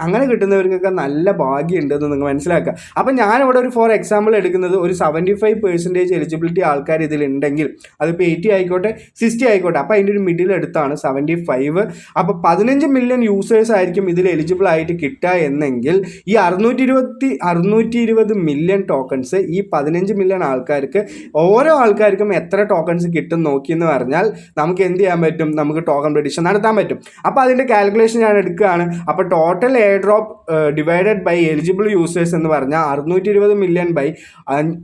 അങ്ങനെ കിട്ടുന്നവർക്കൊക്കെ നല്ല ഭാഗ്യമുണ്ടെന്ന് നിങ്ങൾ മനസ്സിലാക്കുക. അപ്പം ഞാനിവിടെ ഒരു ഫോർ എക്സാമ്പിൾ എടുക്കുന്നത് ഒരു 75% എലിജിബിലിറ്റി ആൾക്കാർ ഇതിലുണ്ടെങ്കിൽ, അതിപ്പോൾ 80 ആയിക്കോട്ടെ 60 ആയിക്കോട്ടെ, അപ്പോൾ അതിൻ്റെ ഒരു മിഡിൽ എടുത്താണ് 75. അപ്പോൾ 15 മില്യൺ യൂസേഴ്സ് ആയിരിക്കും ഇതിൽ എലിജിബിൾ ആയിട്ട് കിട്ടുക എന്നെങ്കിൽ ഈ 620 മില്യൺ ടോക്കൺസ് ഈ 15 മില്യൺ ആൾക്കാർക്ക് ഓരോ ആൾക്കാർക്കും എത്ര ടോക്കൺസ് കിട്ടും നോക്കിയെന്ന് പറഞ്ഞാൽ നമുക്ക് എന്ത് ചെയ്യാൻ പറ്റും, നമുക്ക് ടോക്കൺ പ്രഡിക്ഷൻ നടത്താൻ പറ്റും. അപ്പോൾ അതിൻ്റെ കാൽക്കുലേഷൻ ഞാൻ എടുക്കുകയാണ്. അപ്പോൾ total airdrop divided by eligible users എന്ന് പറഞ്ഞാൽ 620 മില്യൺ ബൈ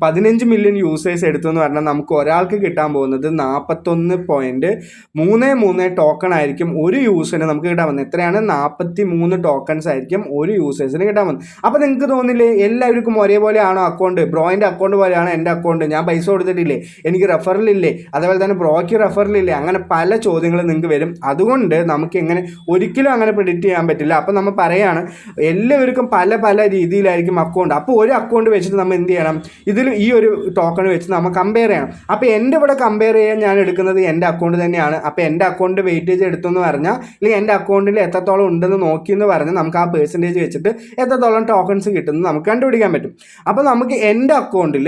15 മില്യൺ യൂസേഴ്സ് എടുത്തെന്ന് പറഞ്ഞാൽ നമുക്ക് ഒരാൾക്ക് കിട്ടാൻ പോകുന്നത് 41.33 ടോക്കൺ ആയിരിക്കും ഒരു യൂസറിന് നമുക്ക് കിട്ടാൻ പോകുന്നത്. എത്രയാണ്? 43 ടോക്കൺസ് ആയിരിക്കും ഒരു യൂസേഴ്സിന് കിട്ടാൻ പോകുന്നത്. അപ്പോൾ നിങ്ങൾക്ക് തോന്നില്ലേ എല്ലാവർക്കും ഒരേപോലെയാണോ അക്കൗണ്ട്? ബ്രോയിൻ്റെ അക്കൗണ്ട് പോലെയാണ് എൻ്റെ അക്കൗണ്ട്, ഞാൻ പൈസ കൊടുത്തിട്ടില്ലേ, എനിക്ക് റെഫറലില്ലേ, അതേപോലെ തന്നെ ബ്രോയ്ക്ക് റെഫറലില്ലേ, അങ്ങനെ പല ചോദ്യങ്ങളും നിങ്ങൾക്ക് വരും. അതുകൊണ്ട് നമുക്ക് എങ്ങനെ ഒരിക്കലും അങ്ങനെ പ്രെഡിക്റ്റ് ചെയ്യാൻ പറ്റില്ല. അപ്പോൾ നമ്മൾ പറയാണ് എല്ലാവർക്കും പല രീതിയിലായിരിക്കും അക്കൗണ്ട്. അപ്പോൾ ഒരു അക്കൗണ്ട് വെച്ചിട്ട് നമ്മൾ എന്ത് ചെയ്യണം, ഇതിൽ ഈ ഒരു ടോക്കൺ വെച്ച് നമ്മൾ കമ്പയർ ചെയ്യണം. അപ്പോൾ എൻ്റെ ഇവിടെ കമ്പയർ ചെയ്യാൻ ഞാൻ എടുക്കുന്നത് എൻ്റെ അക്കൗണ്ട് തന്നെയാണ്. അപ്പോൾ എൻ്റെ അക്കൗണ്ട് വെയിറ്റേജ് എടുത്തെന്ന് പറഞ്ഞാൽ, അല്ലെങ്കിൽ എൻ്റെ അക്കൗണ്ടിൽ എത്രത്തോളം ഉണ്ടെന്ന് നോക്കിയെന്ന് പറഞ്ഞാൽ നമുക്ക് ആ പെർസെൻറ്റേജ് വെച്ചിട്ട് എത്രത്തോളം ടോക്കൺസ് കിട്ടുന്നത് നമുക്ക് കണ്ടുപിടിക്കാൻ പറ്റും. അപ്പോൾ നമുക്ക് എൻ്റെ അക്കൗണ്ടിൽ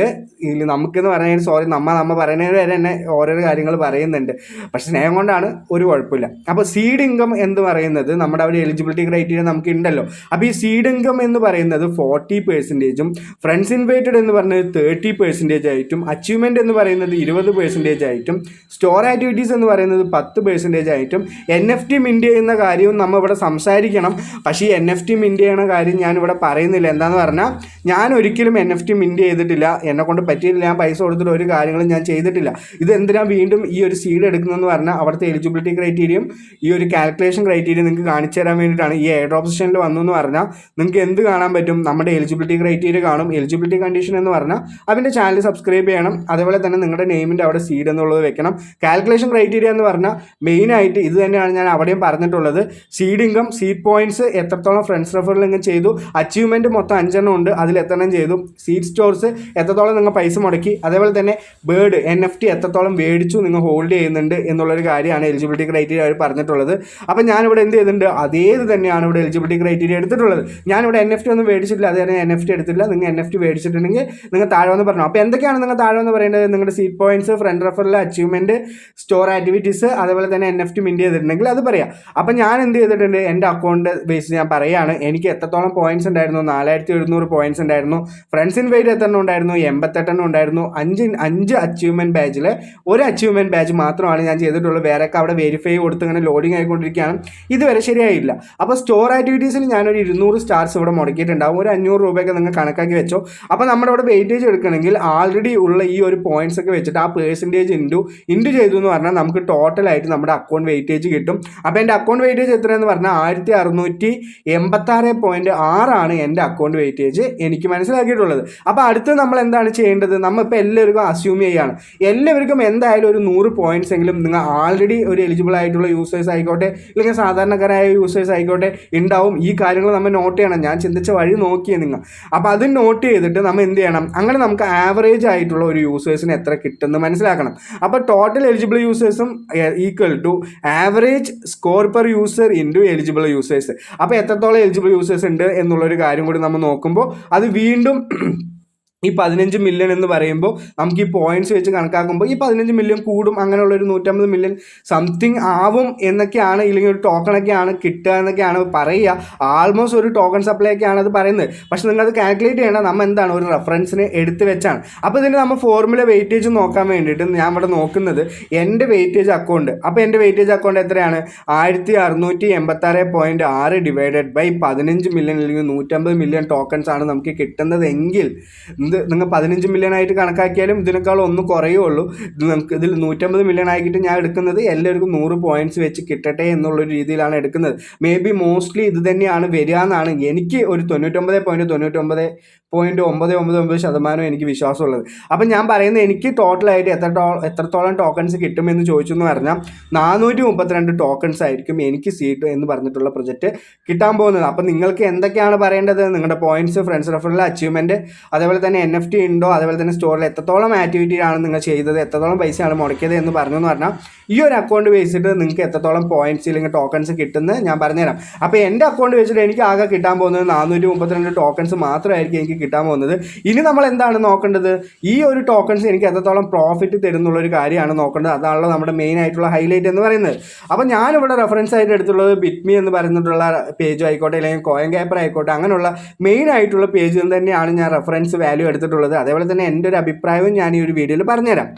നമുക്കെന്ന് പറഞ്ഞാൽ നമ്മൾ പറയുന്നതിന് വരെ തന്നെ ഓരോരോ കാര്യങ്ങൾ പറയുന്നുണ്ട്, പക്ഷെ സ്നേഹം കൊണ്ടാണ്, ഒരു കുഴപ്പമില്ല. അപ്പോൾ സീഡ് ഇൻകം എന്ന് പറയുന്നത് നമ്മുടെ അവിടെ എലിജിബിലിറ്റി ക്രൈറ്റീരിയ നമുക്ക് ഉണ്ടല്ലോ. അപ്പോൾ ഈ സീഡ് ഇൻകം എന്ന് പറയുന്നത് 40%, ഫ്രണ്ട്സ് ഇൻവൈറ്റഡ് എന്ന് പറയുന്നത് 30% ആയിട്ടും, അച്ചീവ്മെൻറ്റ് എന്ന് പറയുന്നത് 20% ആയിട്ടും, സ്റ്റോർ ആക്ടിവിറ്റീസ് എന്ന് പറയുന്നത് 10% ആയിട്ടും, NFT മിൻറ്റ് ചെയ്യുന്ന കാര്യവും നമ്മൾ ഇവിടെ സംസാരിക്കണം. പക്ഷേ ഈ NFT മിൻറ്റ് ചെയ്യുന്ന കാര്യം ഞാനിവിടെ പറയുന്നില്ല. എന്താണെന്ന് പറഞ്ഞാൽ ഞാൻ ഒരിക്കലും NFT മിൻറ്റ് ചെയ്തിട്ടില്ല, എന്നെക്കൊണ്ട് പറ്റിയിട്ടില്ല, ഞാൻ പൈസ കൊടുത്തിട്ട് ഒരു കാര്യങ്ങളും ഞാൻ ചെയ്തിട്ടില്ല. ഇതെന്തിനാ വീണ്ടും ഈ ഒരു സീഡ് എടുക്കുന്നതെന്ന് പറഞ്ഞാൽ അവിടുത്തെ എലിജിബിലിറ്റി ക്രൈറ്റീരിയയും ഈ ഒരു കാൽക്കുലേഷൻ ക്രൈറ്റീരിയ നിങ്ങൾക്ക് കാണിച്ചു തരാൻ വേണ്ടിയിട്ടാണ്. ഈ എയർ ഡ്രോപ്പ് സെഷനിൽ വന്നു എന്ന് പറഞ്ഞാൽ നിങ്ങൾക്ക് എന്ത് കാണാൻ പറ്റും, നമ്മുടെ എലിജിബിലിറ്റി ക്രൈറ്റീരിയ കാണും. എലിജിബിലിറ്റി കണ്ടീഷൻ എന്ന് പറഞ്ഞാൽ അതിൻ്റെ ചാനൽ സബ്സ്ക്രൈബ് ചെയ്യണം, അതേപോലെ തന്നെ നിങ്ങളുടെ നെയിമിൻ്റെ അവിടെ സീഡ് എന്നുള്ളത് വെക്കണം. കാൽക്കുലേഷൻ ക്രൈറ്റീരിയ എന്ന് പറഞ്ഞാൽ മെയിനായിട്ട് ഇത് തന്നെയാണ് ഞാൻ അവിടെയും പറഞ്ഞിട്ടുള്ളത്. സീഡ് ഇൻകം, സീഡ് പോയിന്റ്സ്, എത്രത്തോളം ഫ്രണ്ട്സ് റെഫറൽ നിങ്ങൾ ചെയ്തു, അച്ചീവ്മെൻറ്റ് മൊത്തം 5 ഉണ്ട്, അതിൽ എത്രണ്ണം ചെയ്തു, സീഡ് സ്റ്റോർസ് എത്രത്തോളം നിങ്ങൾ പൈസ മുടക്കി, അതേപോലെ തന്നെ ബേർഡ് NFT എത്രത്തോളം മേടിച്ചു നിങ്ങൾ ഹോൾഡ് ചെയ്യുന്നുണ്ട് എന്നുള്ളൊരു കാര്യമാണ് എലിജിബിലിറ്റി ക്രൈറ്റീരിയ അവർ പറഞ്ഞിട്ടുള്ളത്. അപ്പോൾ ഞാനിവിടെ എന്ത് ചെയ്തിട്ടുണ്ട്, അതേത് തന്നെയാണ് ഇവിടെ എലിജിബിലിറ്റി ക്രൈറ്റീരിയ എടുത്തിട്ടുള്ളത്. ഞാനിവിടെ NFT ഒന്നും മേടിച്ചിട്ടില്ല, അത് തന്നെ NFT എടുത്തില്ല. നിങ്ങൾ NFT മേടിച്ചിട്ടുണ്ടെങ്കിൽ നിങ്ങൾ താഴെ വന്ന് പറഞ്ഞു. അപ്പോൾ എന്തൊക്കെയാണ് നിങ്ങൾ താഴെ വന്ന് പറയേണ്ടത്, നിങ്ങളുടെ seed points, friend referral, achievement, store activities, അതേപോലെ തന്നെ NFT മിൻറ്റ് ചെയ്തിട്ടുണ്ടെങ്കിൽ അത് പറയാം. അപ്പോൾ ഞാൻ എന്ത് ചെയ്തിട്ടുണ്ട്, എൻ്റെ അക്കൗണ്ട് ബേസ് ഞാൻ പറയുകയാണ്. എനിക്ക് എത്രത്തോളം പോയിന്റ്സ് ഉണ്ടായിരുന്നു, 4700 പോയിന്റ്സ് ഉണ്ടായിരുന്നു. ഫ്രണ്ട്സ് ഇൻവൈറ്റ് എത്രണ്ണം ഉണ്ടായിരുന്നു, 88 ഉണ്ടായിരുന്നു. 5 അച്ചീവ്മെൻറ്റ് ബാച്ചിൽ ഒരു അച്ചീവ്മെൻറ്റ് ബാച്ച് മാത്രമാണ് ഞാൻ ചെയ്തിട്ടുള്ളൂ. വേറെയൊക്കെ അവിടെ വെരിഫൈ കൊടുത്ത് ഇങ്ങനെ ലോഡിങ് ആയിക്കൊണ്ടിരിക്കുകയാണ്, ഇതുവരെ ശരിയായില്ല. അപ്പോൾ സ്റ്റോർ ആക്ടിവിറ്റീസിൽ ഞാനൊരു 200 സ്റ്റാർസ് ഇവിടെ മുടക്കിയിട്ടുണ്ടാവും. ഒരു 500 രൂപയൊക്കെ നിങ്ങൾ കണക്കാക്കി വെച്ചോ. അപ്പോൾ നമ്മുടെ ഇവിടെ വെയിറ്റേജ് എടുക്കണമെങ്കിൽ ആൾറെഡി ഉള്ള ഈ ഒരു പോയിന്റ്സ് ഒക്കെ വെച്ചിട്ട് ആ പെർസെൻറ്റേജ് ഇൻറ്റു ചെയ്തു എന്ന് പറഞ്ഞാൽ നമുക്ക് ടോട്ടലായിട്ട് നമ്മുടെ അക്കൗണ്ട് വെയിറ്റേജ് കിട്ടും. അപ്പോൾ എൻ്റെ അക്കൗണ്ട് വെയിറ്റേജ് എത്രയെന്ന് പറഞ്ഞാൽ 1686.6 ആണ് എൻ്റെ അക്കൗണ്ട് വെയിറ്റേജ് എനിക്ക് മനസ്സിലാക്കിയിട്ടുള്ളത്. അപ്പോൾ അടുത്ത് നമ്മൾ എന്താണ് ചെയ്യേണ്ടത്, നമ്മളിപ്പോൾ എല്ലാവർക്കും അസ്യൂം ചെയ്യുകയാണ്, എല്ലാവർക്കും എന്തായാലും ഒരു 100 പോയിന്റ്സ് എങ്കിലും നിങ്ങൾ ആൾറെഡി ഒരു എലിജിബിൾ ആയിട്ടുള്ള യൂസേഴ്സ് ആയിക്കോട്ടെ, അല്ലെങ്കിൽ സാധാരണക്കാരായ യൂസേഴ്സ് ആയിക്കോട്ടെ ഉണ്ടാവും. ഈ കാര്യങ്ങൾ നമ്മൾ നോട്ട് ചെയ്യണം. ഞാൻ ചിന്തിച്ച വഴി നോക്കിയേ നിങ്ങൾ. അപ്പോൾ അത് നോട്ട് ചെയ്തിട്ട് നമ്മൾ എന്ത് ചെയ്യണം, അങ്ങനെ നമുക്ക് ആവറേജ് ആയിട്ടുള്ള ഒരു യൂസേഴ്സിന് എത്ര കിട്ടുമെന്ന് മനസ്സിലാക്കണം. അപ്പോൾ ടോട്ടൽ എലിജിബിൾ യൂസേഴ്സും equal to average score per user into eligible users. അപ്പോൾ എത്രത്തോളം എലിജിബിൾ യൂസേഴ്സ് ഉണ്ട് എന്നുള്ളൊരു കാര്യം കൂടി നമ്മൾ നോക്കുമ്പോൾ അത് വീണ്ടും ഈ 15 മില്യൺ എന്ന് പറയുമ്പോൾ നമുക്ക് ഈ പോയിന്റ്സ് വെച്ച് കണക്കാക്കുമ്പോൾ ഈ 15 മില്യൺ കൂടും, അങ്ങനെയുള്ളൊരു 150 മില്യൺ സംതിങ് ആവും എന്നൊക്കെയാണ്, ഇല്ലെങ്കിൽ ഒരു ടോക്കണൊക്കെയാണ് കിട്ടുക എന്നൊക്കെയാണ് പറയുക. ആൾമോസ്റ്റ് ഒരു ടോക്കൺ സപ്ലൈ ഒക്കെയാണ് അത് പറയുന്നത്. പക്ഷെ നിങ്ങളത് കാൽക്കുലേറ്റ് ചെയ്യേണ്ട നമ്മൾ എന്താണ് ഒരു റെഫറൻസിന് എടുത്ത് വെച്ചാണ്. അപ്പോൾ ഇതിന് നമ്മൾ ഫോർമുല വെയിറ്റേജ് നോക്കാൻ വേണ്ടിയിട്ട് ഞാൻ ഇവിടെ നോക്കുന്നത് എൻ്റെ വെയിറ്റേജ് അക്കൗണ്ട്. അപ്പോൾ എൻ്റെ വെയിറ്റേജ് അക്കൗണ്ട് എത്രയാണ്, 1686.6 ഡിവൈഡഡ് ബൈ 15 മില്യൺ അല്ലെങ്കിൽ 150 മില്യൺ ടോക്കൺസ് ആണ് നമുക്ക് കിട്ടുന്നതെങ്കിൽ നിങ്ങൾ 15 മില്യൺ ആയിട്ട് കണക്കാക്കിയാലും ഇതിനേക്കാൾ ഒന്ന് കുറയുള്ളൂ. നമുക്ക് ഇതിൽ 150 മില്യൺ ആക്കിയിട്ട് ഞാൻ എടുക്കുന്നത് എല്ലാവർക്കും 100 പോയിന്റ്സ് വെച്ച് കിട്ടട്ടെ എന്നുള്ളൊരു രീതിയിലാണ് എടുക്കുന്നത്. മേ ബി മോസ്റ്റ്ലി ഇത് തന്നെയാണ് വരിക എന്നാണ് എനിക്ക് ഒരു 99.99 99.99% എനിക്ക് വിശ്വാസമുള്ളത്. അപ്പം ഞാൻ പറയുന്നത് എനിക്ക് ടോട്ടലായിട്ട് എത്രത്തോളം ടോക്കൺസ് കിട്ടുമെന്ന് ചോദിച്ചു എന്ന് പറഞ്ഞാൽ 432 ടോക്കൺസ് ആയിരിക്കും എനിക്ക് സീഡ് എന്ന് പറഞ്ഞിട്ടുള്ള പ്രൊജക്റ്റ് കിട്ടാൻ പോകുന്നത്. അപ്പം നിങ്ങൾക്ക് എന്തൊക്കെയാണ് പറയേണ്ടത്? നിങ്ങളുടെ പോയിന്റ്സ്, ഫ്രണ്ട്സ് റെഫറൽ, അച്ചീവ്മെൻറ്റ്, അതേപോലെ തന്നെ NFT ഉണ്ടോ, അതേപോലെ തന്നെ സ്റ്റോറിൽ എത്രത്തോളം ആക്ടിവിറ്റിയാണ് നിങ്ങൾ ചെയ്തത്, എത്രത്തോളം പൈസയാണ് മുടക്കിയത് എന്ന് പറഞ്ഞു എന്ന് പറഞ്ഞാൽ ഈ ഒരു അക്കൗണ്ട് വെച്ചിട്ട് നിങ്ങൾക്ക് എത്രത്തോളം പോയിന്റ്സ് അല്ലെങ്കിൽ ടോക്കൺസ് കിട്ടുന്നത് ഞാൻ പറഞ്ഞുതരാം. അപ്പോൾ എൻ്റെ അക്കൗണ്ട് വെച്ചിട്ട് എനിക്ക് ആകെ കിട്ടാൻ പോകുന്നത് 432 ടോക്കൺസ് മാത്രമായിരിക്കും എനിക്ക് കിട്ടാൻ പോകുന്നത്. ഇനി നമ്മൾ എന്താണ് നോക്കേണ്ടത്? ഈ ഒരു ടോക്കൺസ് എനിക്ക് എത്രത്തോളം പ്രോഫിറ്റ് തരുന്നുള്ളൊരു കാര്യമാണ് നോക്കേണ്ടത്. അതാണല്ലോ നമ്മുടെ മെയിൻ ആയിട്ടുള്ള ഹൈലൈറ്റ് എന്ന് പറയുന്നത്. അപ്പോൾ ഞാനിവിടെ റെഫറൻസ് ആയിട്ട് എടുത്തുള്ളത് ബിറ്റ്മി എന്ന് പറഞ്ഞിട്ടുള്ള പേജ് ആയിക്കോട്ടെ, അല്ലെങ്കിൽ കോയിൻ ക്യാപ്പർ ആയിക്കോട്ടെ, അങ്ങനെയുള്ള മെയിൻ ആയിട്ടുള്ള പേജിൽ തന്നെയാണ് ഞാൻ റെഫറൻസ് വാല്യൂ എടുത്തിട്ടുള്ളത്. അതേപോലെ തന്നെ എൻ്റെ ഒരു അഭിപ്രായവും ഞാൻ ഈ ഒരു വീഡിയോയിൽ പറഞ്ഞുതരാം.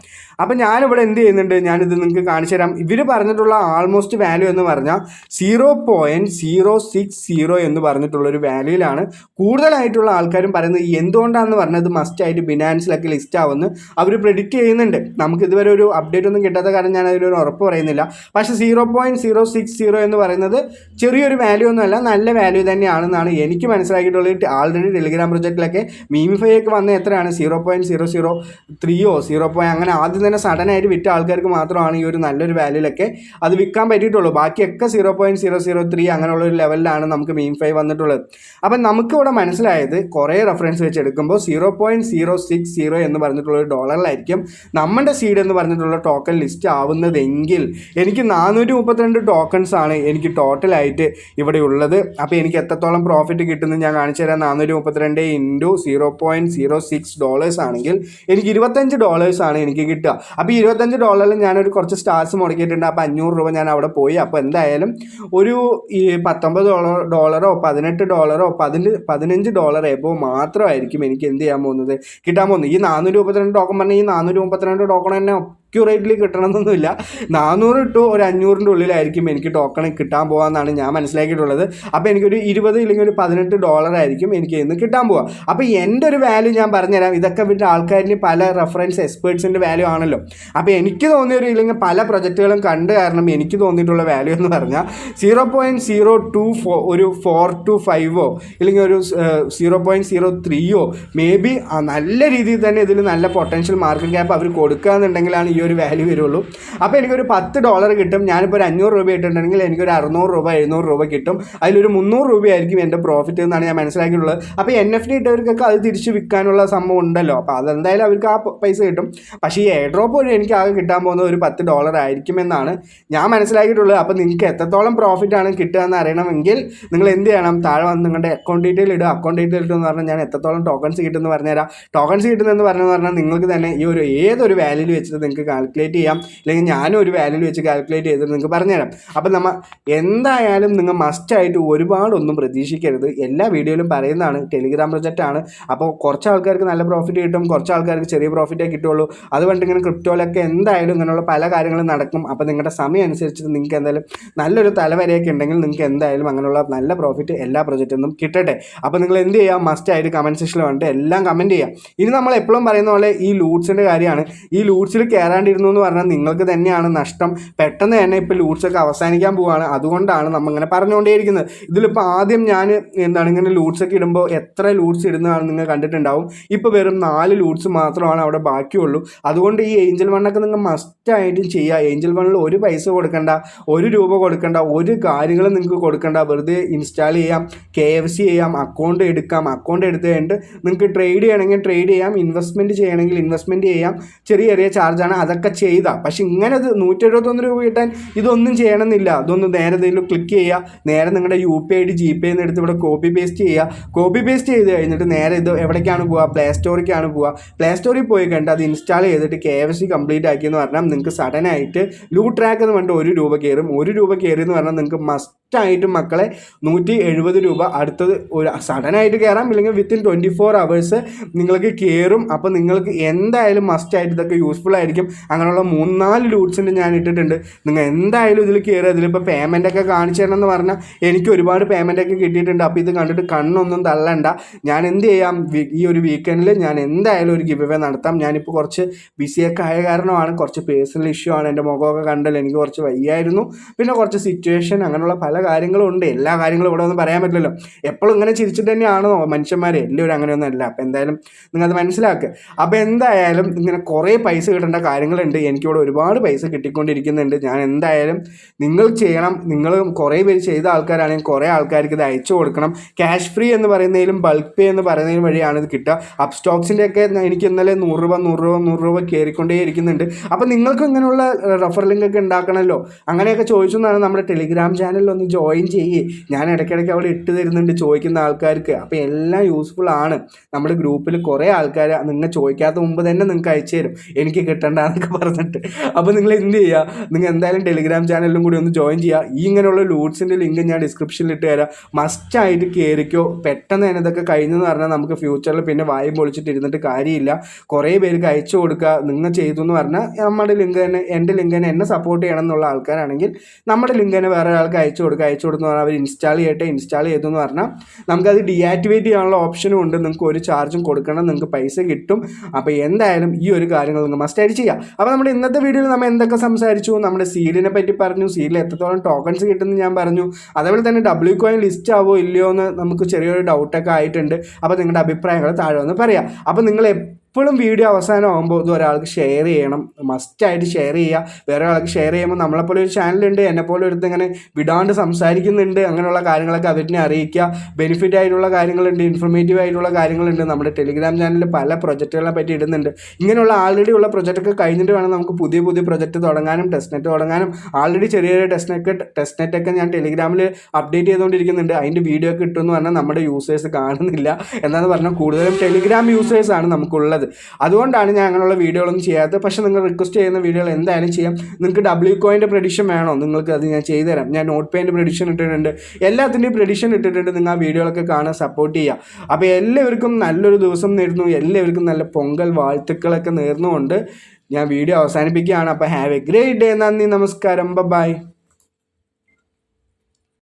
അപ്പം ഞാനിവിടെ എന്ത് ചെയ്യുന്നുണ്ട്, ഞാനിത് നിങ്ങൾക്ക് കാണിച്ചു തരാം. ഇവർ പറഞ്ഞിട്ടുള്ള ആൾമോസ്റ്റ് വാല്യൂ എന്ന് പറഞ്ഞാൽ 0.060 എന്ന് പറഞ്ഞിട്ടുള്ളൊരു വാല്യൂയിലാണ് കൂടുതലായിട്ടുള്ള ആൾക്കാരും പറയുന്നത്. എന്തുകൊണ്ടാണെന്ന് പറഞ്ഞത് മസ്റ്റായിട്ട് ബിനാൻസിലൊക്കെ ലിസ്റ്റ് ആവുമെന്ന് അവർ പ്രെഡിക്റ്റ് ചെയ്യുന്നുണ്ട്. നമുക്ക് ഇതുവരെ ഒരു അപ്ഡേറ്റ് ഒന്നും കിട്ടാത്ത കാരണം ഞാൻ അതിലൊരു ഉറപ്പ് പറയുന്നില്ല. പക്ഷേ 0.060 എന്ന് പറയുന്നത് ചെറിയൊരു വാല്യൂ ഒന്നുമല്ല, നല്ല വാല്യൂ തന്നെയാണെന്നാണ് എനിക്ക് മനസ്സിലാക്കിയിട്ടുള്ളത്. ആൾറെഡി ടെലിഗ്രാം പ്രൊജക്റ്റിലൊക്കെ മീമിഫൈ ഒക്കെ വന്ന എത്രയാണ് 0.003 അങ്ങനെ ആദ്യം തന്നെ സഡനായിട്ട് വിറ്റ ആൾക്കാർക്ക് മാത്രമാണ് ഈ ഒരു നല്ലൊരു വാല്യൂലൊക്കെ അത് വിൽക്കാൻ പറ്റിയിട്ടുള്ളൂ. ബാക്കിയൊക്കെ 0.003 അങ്ങനെയുള്ള ഒരു ലെവലിലാണ് നമുക്ക് മീമിഫൈ വന്നിട്ടുള്ളത്. അപ്പം നമുക്കിവിടെ മനസ്സിലായത് കുറേ റെഫറൻസ് വെച്ച് എടുക്കുമ്പോൾ 0.060 എന്ന് പറഞ്ഞിട്ടുള്ള ഒരു ഡോളറിലായിരിക്കും നമ്മുടെ സീഡ് എന്ന് പറഞ്ഞിട്ടുള്ള ടോക്കൺ ലിസ്റ്റ് ആവുന്നതെങ്കിൽ എനിക്ക് 432 ടോക്കൺസ് ആണ് എനിക്ക് ടോട്ടലായിട്ട് ഇവിടെ ഉള്ളത്. അപ്പോൾ എനിക്ക് എത്രത്തോളം പ്രോഫിറ്റ് കിട്ടുന്നത് ഞാൻ കാണിച്ചു തരാം. 432 ഇൻറ്റു $0.06 ആണെങ്കിൽ എനിക്ക് $25 ആണ് എനിക്ക് കിട്ടുക. അപ്പോൾ ഈ $25 ഞാനൊരു കുറച്ച് സ്റ്റാർസ് മുടക്കിയിട്ടുണ്ട്. അപ്പോൾ 500 രൂപ ഞാൻ അവിടെ പോയി. അപ്പോൾ എന്തായാലും ഒരു $19 $18 $15 എബോ മാത്രമായിരിക്കും എനിക്ക് എന്ത് ചെയ്യാൻ പോകുന്നത്, കിട്ടാൻ പോകുന്നത്. ഈ 432 ടോക്കൺ പറഞ്ഞാൽ ഈ 432 ടോക്കൺ തന്നെ അക്യൂറേറ്റ്ലി കിട്ടണമെന്നൊന്നുമില്ല. 400 ടു ഒരു 500ൻ്റെ ഉള്ളിലായിരിക്കും എനിക്ക് ടോക്കൺ കിട്ടാൻ പോകാമെന്നാണ് ഞാൻ മനസ്സിലാക്കിയിട്ടുള്ളത്. അപ്പോൾ എനിക്കൊരു 20 ഇല്ലെങ്കിൽ ഒരു $18 ആയിരിക്കും എനിക്ക് ഇന്ന് കിട്ടാൻ പോവുക. അപ്പോൾ എൻ്റെ ഒരു വാല്യൂ ഞാൻ പറഞ്ഞുതരാം. ഇതൊക്കെ വിട്ട് ആൾക്കാരിന് പല റെഫറൻസ് എക്സ്പേർട്സിൻ്റെ വാല്യൂ ആണല്ലോ. അപ്പോൾ എനിക്ക് തോന്നിയൊരു ഇല്ലെങ്കിൽ പല പ്രൊജക്റ്റുകളും കണ്ട് കാരണം എനിക്ക് തോന്നിയിട്ടുള്ള വാല്യൂ എന്ന് പറഞ്ഞാൽ 0.024 ഒരു 425 ഇല്ലെങ്കിൽ ഒരു 0.03 മേ ബി നല്ല രീതിയിൽ തന്നെ ഇതിൽ നല്ല പൊട്ടൻഷ്യൽ മാർക്കറ്റ് ക്യാപ്പ് അവർ കൊടുക്കുക എന്നുണ്ടെങ്കിലാണ് ഈ ഒരു വാല്യൂ വരുള്ളൂ. അപ്പോൾ എനിക്കൊരു $10 കിട്ടും. ഞാനിപ്പോൾ ഒരു 500 രൂപ ഇട്ടിട്ടുണ്ടെങ്കിൽ എനിക്കൊരു 600 രൂപ 700 രൂപ കിട്ടും. അതിലൊരു 300 രൂപയായിരിക്കും എൻ്റെ പ്രോഫിറ്റ് എന്നാണ് ഞാൻ മനസ്സിലാക്കിയിട്ടുള്ളത്. അപ്പോൾ NFT ഇട്ടവർക്കൊക്കെ അത് തിരിച്ച് വിൽക്കാനുള്ള സംഭവം ഉണ്ടല്ലോ. അപ്പോൾ അതെന്തായാലും അവർക്ക് ആ പൈസ കിട്ടും. പക്ഷേ ഈ എയർ ഡ്രോപ്പ് വഴി എനിക്ക് ആകെ കിട്ടാൻ പോകുന്നത് ഒരു $10 ആയിരിക്കുമെന്നാണ് ഞാൻ മനസ്സിലാക്കിയിട്ടുള്ളത്. അപ്പോൾ നിങ്ങൾക്ക് എത്രത്തോളം പ്രോഫിറ്റാണ് കിട്ടുക എന്ന് അറിയണമെങ്കിൽ നിങ്ങൾ എന്ത് ചെയ്യണം, താഴെ വന്ന് നിങ്ങളുടെ അക്കൗണ്ട് ഡീറ്റെയിൽ ഇടുക. അക്കൗണ്ട് ഡീറ്റെയിൽ ഇട്ടെന്ന് പറഞ്ഞാൽ ഞാൻ എത്രത്തോളം ടോക്കൺസ് കിട്ടുമെന്ന് പറഞ്ഞുതരാം. ടോക്കൺസ് കിട്ടുന്നതെന്ന് പറഞ്ഞാൽ നിങ്ങൾക്ക് തന്നെ ഈ ഒരു ഏതൊരു വാല്യൂവിൽ വെച്ചിട്ട് നിങ്ങൾക്ക് കാൽക്കുലേറ്റ് ചെയ്യാം. അല്ലെങ്കിൽ ഞാനും ഒരു വാല്യൂവിൽ വെച്ച് കാൽക്കുലേറ്റ് ചെയ്തിട്ട് നിങ്ങൾക്ക് പറഞ്ഞുതരാം. അപ്പോൾ നമ്മൾ എന്തായാലും നിങ്ങൾ മസ്റ്റായിട്ട് ഒരുപാടൊന്നും പ്രതീക്ഷിക്കരുത്. എല്ലാ വീഡിയോയിലും പറയുന്നതാണ് ടെലിഗ്രാം പ്രൊജക്റ്റാണ്. അപ്പോൾ കുറച്ച് ആൾക്കാർക്ക് നല്ല പ്രോഫിറ്റ് കിട്ടും, കുറച്ച് ആൾക്കാർക്ക് ചെറിയ പ്രോഫിറ്റേ കിട്ടുള്ളൂ. അതുകൊണ്ട് ഇങ്ങനെ ക്രിപ്റ്റോയിലൊക്കെ എന്തായാലും ഇങ്ങനെയുള്ള പല കാര്യങ്ങളും നടക്കും. അപ്പോൾ നിങ്ങളുടെ സമയം അനുസരിച്ചിട്ട് നിങ്ങൾക്ക് എന്തായാലും നല്ലൊരു തലവരെയൊക്കെ ഉണ്ടെങ്കിൽ നിങ്ങൾക്ക് എന്തായാലും അങ്ങനെയുള്ള നല്ല പ്രോഫിറ്റ് എല്ലാ പ്രൊജക്റ്റിൽ നിന്നും കിട്ടട്ടെ. അപ്പോൾ നിങ്ങൾ എന്ത് ചെയ്യുക, മസ്റ്റായിട്ട് കമൻറ്റ് സെക്ഷനിൽ വന്നിട്ട് എല്ലാം കമൻറ്റ് ചെയ്യുക. ഇനി നമ്മൾ എപ്പോഴും പറയുന്ന പോലെ ഈ ലൂട്ട്സിൻ്റെ കാര്യമാണ്. ഈ ലൂട്ട്സിൽ കയറാണ്ടിരുന്നു എന്ന് പറഞ്ഞാൽ നിങ്ങൾക്ക് തന്നെയാണ് നഷ്ടം. പെട്ടെന്ന് തന്നെ ഇപ്പോൾ ലൂട്ട്സൊക്കെ അവസാനിക്കാൻ പോവുകയാണ്. അതുകൊണ്ടാണ് നമ്മളിങ്ങനെ പറഞ്ഞുകൊണ്ടേയിരിക്കുന്നത്. ഇതിലിപ്പോൾ ആദ്യം ഞാൻ ഇങ്ങനെ ലൂട്ട്സൊക്കെ ഇടുമ്പോൾ എത്ര ലൂട്ട്സ് ഇടുന്നതാണ് നിങ്ങൾ കണ്ടിട്ടുണ്ടാവും. ഇപ്പോൾ വെറും 4 ലൂട്ട്സ് മാത്രമാണ് അവിടെ ബാക്കിയുള്ളൂ. അതുകൊണ്ട് ഈ ഏഞ്ചൽ വണ്ണൊക്കെ നിങ്ങൾ മസ്റ്റായിട്ടും ചെയ്യുക. ഏഞ്ചൽ വണ്ണിൽ ഒരു പൈസ കൊടുക്കണ്ട, ₹1 കൊടുക്കണ്ട, ഒരു കാര്യങ്ങളും നിങ്ങൾക്ക് കൊടുക്കണ്ട. വെറുതെ ഇൻസ്റ്റാൾ ചെയ്യാം, KYC ചെയ്യാം, അക്കൗണ്ട് എടുക്കാം. അക്കൗണ്ട് എടുത്ത് കഴിഞ്ഞിട്ട് നിങ്ങൾക്ക് ട്രേഡ് ചെയ്യണമെങ്കിൽ ട്രേഡ് ചെയ്യാം, ഇൻവെസ്റ്റ്മെൻറ്റ് ചെയ്യണമെങ്കിൽ ഇൻവെസ്റ്റ്മെൻറ്റ് ചെയ്യാം. ചെറിയ ചാർജാണ്, അതൊക്കെ ചെയ്താൽ. പക്ഷെ ഇങ്ങനെ അത് 171 രൂപ കിട്ടാൻ ഇതൊന്നും ചെയ്യണമെന്നില്ല. ഇതൊന്ന് നേരെ എന്തെങ്കിലും ക്ലിക്ക് ചെയ്യുക, നേരെ നിങ്ങളുടെ UPI ID GPay നിന്ന് എടുത്ത് ഇവിടെ കോപ്പി പേസ്റ്റ് ചെയ്യുക. കോപ്പി പേസ്റ്റ് ചെയ്ത് കഴിഞ്ഞിട്ട് നേരെ ഇത് എവിടേക്കാണ് പോവുക, പ്ലേ സ്റ്റോറിലേക്കാണ് പോവുക. പ്ലേ സ്റ്റോറിൽ പോയി കഴിഞ്ഞിട്ട് അത് ഇൻസ്റ്റാൾ ചെയ്തിട്ട് KYC കംപ്ലീറ്റ് ആക്കിയെന്ന് പറഞ്ഞാൽ നിങ്ങൾക്ക് സഡനായിട്ട് ലൂട്ട് ട്രാക്ക് എന്ന് പറഞ്ഞിട്ട് ₹1 കയറും. ₹1 കയറിയെന്ന് പറഞ്ഞാൽ നിങ്ങൾക്ക് മസ്റ്റായിട്ടും മക്കളെ 170 രൂപ അടുത്തത് ഒരു സഡനായിട്ട് കയറാം, ഇല്ലെങ്കിൽ വിത്തിൻ 24 hours നിങ്ങൾക്ക് കയറും. അപ്പോൾ നിങ്ങൾക്ക് എന്തായാലും മസ്റ്റായിട്ട് ഇതൊക്കെ യൂസ്ഫുൾ ആയിരിക്കും. അങ്ങനെയുള്ള 3-4 ലൂട്ട്സിൻ്റെ ഞാൻ ഇട്ടിട്ടുണ്ട്. നിങ്ങൾ എന്തായാലും ഇതിൽ കയറുക. ഇതിലിപ്പോൾ പേയ്മെൻറ്റൊക്കെ കാണിച്ചു തരണം എന്ന് പറഞ്ഞാൽ എനിക്ക് ഒരുപാട് പേയ്മെൻറ്റൊക്കെ കിട്ടിയിട്ടുണ്ട്. അപ്പോൾ ഇത് കണ്ടിട്ട് കണ്ണൊന്നും തള്ളണ്ട. ഞാൻ എന്ത് ചെയ്യാം, ഈ ഒരു വീക്കെൻഡിൽ ഞാൻ എന്തായാലും ഒരു ഗിവ് അവേ നടത്താം. ഞാനിപ്പോൾ കുറച്ച് ബിസിയൊക്കെ ആയ കാരണമാണ്, കുറച്ച് പേഴ്സണൽ ഇഷ്യൂ ആണ്. എൻ്റെ മുഖമൊക്കെ കണ്ടല്ലോ, എനിക്ക് കുറച്ച് വയ്യായിരുന്നു, പിന്നെ കുറച്ച് സിറ്റുവേഷൻ, അങ്ങനെയുള്ള പല പല കാര്യങ്ങളും ഉണ്ട്. എല്ലാ കാര്യങ്ങളും ഇവിടെ ഒന്നും പറയാൻ പറ്റില്ലല്ലോ. എപ്പോഴും ഇങ്ങനെ ചിരിച്ചിട്ട് തന്നെയാണോ മനുഷ്യന്മാർ? എല്ലാവരും അങ്ങനെയൊന്നും അല്ല. അപ്പോൾ എന്തായാലും നിങ്ങളത് മനസ്സിലാക്കുക. അപ്പോൾ എന്തായാലും ഇങ്ങനെ കുറേ പൈസ കിട്ടേണ്ട കാര്യങ്ങളുണ്ട്. എനിക്കിവിടെ ഒരുപാട് പൈസ കിട്ടിക്കൊണ്ടിരിക്കുന്നുണ്ട്. ഞാൻ എന്തായാലും നിങ്ങൾ ചെയ്യണം. നിങ്ങൾ കുറേ പേര് ചെയ്ത ആൾക്കാരാണെങ്കിൽ കുറേ ആൾക്കാർക്ക് ഇത് അയച്ചു കൊടുക്കണം. ക്യാഷ് ഫ്രീ എന്ന് പറയുന്നതിലും ബൾക്ക് പേ എന്ന് പറയുന്നതിലും വഴിയാണ് ഇത് കിട്ടുക. അപ്സ്റ്റോക്സിൻ്റെ ഒക്കെ എനിക്ക് ഇന്നലെ 100 രൂപ കയറിക്കൊണ്ടേ ഇരിക്കുന്നുണ്ട്. അപ്പോൾ നിങ്ങൾക്ക് ഇങ്ങനെയുള്ള റെഫർ ലിങ്ക് ഒക്കെ ഉണ്ടാക്കണമല്ലോ. അങ്ങനെയൊക്കെ ചോദിച്ചു എന്നാണ് നമ്മുടെ ടെലിഗ്രാം ചാനലിൽ ഒന്ന് ജോയിൻ ചെയ്യേ. ഞാൻ ഇടയ്ക്കിടയ്ക്ക് അവിടെ ഇട്ട് തരുന്നുണ്ട് ചോദിക്കുന്ന ആൾക്കാർക്ക്. അപ്പോൾ എല്ലാം യൂസ്ഫുൾ ആണ്. നമ്മുടെ ഗ്രൂപ്പിൽ കുറേ ആൾക്കാർ നിങ്ങൾ ചോദിക്കാത്ത മുമ്പ് തന്നെ നിങ്ങൾക്ക് അയച്ചു തരും, എനിക്ക് കിട്ടണ്ടെന്നൊക്കെ പറഞ്ഞിട്ട്. അപ്പോൾ നിങ്ങൾ എന്ത് ചെയ്യുക, നിങ്ങൾ എന്തായാലും ടെലിഗ്രാം ചാനലിലും കൂടി ഒന്ന് ജോയിൻ ചെയ്യുക. ഈ ഇങ്ങനെയുള്ള ലൂട്ട്സിൻ്റെ ലിങ്ക് ഞാൻ ഡിസ്ക്രിപ്ഷനിൽ ഇട്ട് തരാം. മസ്റ്റായിട്ട് കയറിക്കോ. പെട്ടെന്ന് തന്നെ ഇതൊക്കെ കഴിഞ്ഞെന്ന് പറഞ്ഞാൽ നമുക്ക് ഫ്യൂച്ചറിൽ പിന്നെ വായും പൊളിച്ചിട്ട് ഇരുന്നിട്ട് കാര്യമില്ല. കുറേ പേർക്ക് അയച്ചു കൊടുക്കുക. നിങ്ങൾ ചെയ്തു എന്ന് പറഞ്ഞാൽ നമ്മുടെ ലിങ്ക് തന്നെ, എൻ്റെ ലിങ്ക് തന്നെ എന്നെ സപ്പോർട്ട് ചെയ്യണം എന്നുള്ള ആൾക്കാരാണെങ്കിൽ നമ്മുടെ ലിങ്ക് തന്നെ വേറെ ഒരാൾക്ക് അയച്ചു കൊടുക്കുക. അയച്ചു കൊടുത്തെന്ന് പറഞ്ഞാൽ അവർ ഇൻസ്റ്റാൾ ചെയ്തു എന്ന് പറഞ്ഞാൽ നമുക്കത് ഡീആക്ടിവേറ്റ് ചെയ്യാനുള്ള ഓപ്ഷനും ഉണ്ട്. നിങ്ങൾക്ക് ഒരു ചാർജും കൊടുക്കണം, നിങ്ങൾക്ക് പൈസ കിട്ടും. അപ്പോൾ എന്തായാലും ഈ ഒരു കാര്യങ്ങൾ നിങ്ങൾ മസ്റ്റായിട്ട് ചെയ്യുക. അപ്പോൾ നമ്മുടെ ഇന്നത്തെ വീഡിയോയിൽ നമ്മൾ എന്തൊക്കെ സംസാരിച്ചു? നമ്മുടെ സീഡിനെ പറ്റി പറഞ്ഞു, സീഡിൽ എത്രത്തോളം ടോക്കൺസ് കിട്ടുമെന്ന് ഞാൻ പറഞ്ഞു. അതേപോലെ തന്നെ W കോയിൻ ലിസ്റ്റ് ആവോ ഇല്ലയോ എന്ന് നമുക്ക് ചെറിയൊരു ഡൗട്ടൊക്കെ ആയിട്ടുണ്ട്. അപ്പോൾ നിങ്ങളുടെ അഭിപ്രായങ്ങൾ താഴെ ഒന്ന് പറയാം. അപ്പോൾ നിങ്ങൾ എപ്പോഴും വീഡിയോ അവസാനമാകുമ്പോൾ ഇത് ഒരാൾക്ക് ഷെയർ ചെയ്യണം. മസ്റ്റായിട്ട് ഷെയർ ചെയ്യുക. വേറെ ഒരാൾക്ക് ഷെയർ ചെയ്യുമ്പോൾ നമ്മളെപ്പോലെ ഒരു ചാനലുണ്ട്, എന്നെപ്പോലെ ഒരുത്ത് ഇങ്ങനെ വിടാണ്ട് സംസാരിക്കുന്നുണ്ട്. അങ്ങനെയുള്ള കാര്യങ്ങളൊക്കെ അവരിനെ അറിയിക്കുക. ബെനിഫിറ്റ് ആയിട്ടുള്ള കാര്യങ്ങളുണ്ട്, ഇൻഫർമേറ്റീവ് ആയിട്ടുള്ള കാര്യങ്ങളുണ്ട്. നമ്മുടെ ടെലിഗ്രാം ചാനലിൽ പല പ്രൊജക്റ്റുകളെ പറ്റി ഇടുന്നുണ്ട്. ഇങ്ങനെയുള്ള ആൾറെഡി ഉള്ള പ്രൊജക്റ്റൊക്കെ കഴിഞ്ഞിട്ട് വേണം നമുക്ക് പുതിയ പ്രൊജക്റ്റ് തുടങ്ങാനും ടെസ്റ്റ് തുടങ്ങാനും. ആൾറെഡി ചെറിയ ടെസ്റ്റ് നെറ്റൊക്കെ ഞാൻ ടെലിഗ്രാമിൽ അപ്ഡേറ്റ് ചെയ്തുകൊണ്ടിരിക്കുന്നുണ്ട്. അതിൻ്റെ വീഡിയോ ഒക്കെ ഇട്ടെന്ന് പറഞ്ഞാൽ നമ്മുടെ യൂസേഴ്സ് കാണുന്നില്ല. എന്താണെന്ന് പറഞ്ഞാൽ കൂടുതലും ടെലിഗ്രാം യൂസേഴ്സാണ് നമുക്കുള്ളത്. അതുകൊണ്ടാണ് ഞാൻ അങ്ങനെയുള്ള വീഡിയോകളൊന്നും ചെയ്യാത്തത്. പക്ഷേ നിങ്ങൾ റിക്വസ്റ്റ് ചെയ്യുന്ന വീഡിയോകൾ എന്തായാലും ചെയ്യാം. നിങ്ങൾക്ക് W കോയിൻ്റെ പ്രഡിക്ഷൻ വേണോ? നിങ്ങൾക്ക് അത് ഞാൻ ചെയ്തുതരാം. ഞാൻ നോട്ട് പേൻ്റെ പ്രഡിക്ഷൻ ഇട്ടിട്ടുണ്ട്, എല്ലാത്തിൻ്റെയും പ്രഡിക്ഷൻ ഇട്ടിട്ടുണ്ട്. നിങ്ങൾ ആ വീഡിയോകളൊക്കെ കാണാൻ സപ്പോർട്ട് ചെയ്യുക. അപ്പോൾ എല്ലാവർക്കും നല്ലൊരു ദിവസം നേരുന്നു. എല്ലാവർക്കും നല്ല പൊങ്കൽ വാഴ്ത്തുക്കളൊക്കെ നേർന്നുകൊണ്ട് ഞാൻ വീഡിയോ അവസാനിപ്പിക്കുകയാണ്. അപ്പോൾ ഹാവ് എ ഗ്രേറ്റ് ഡേ. നന്ദി, നമസ്കാരം, ബൈ.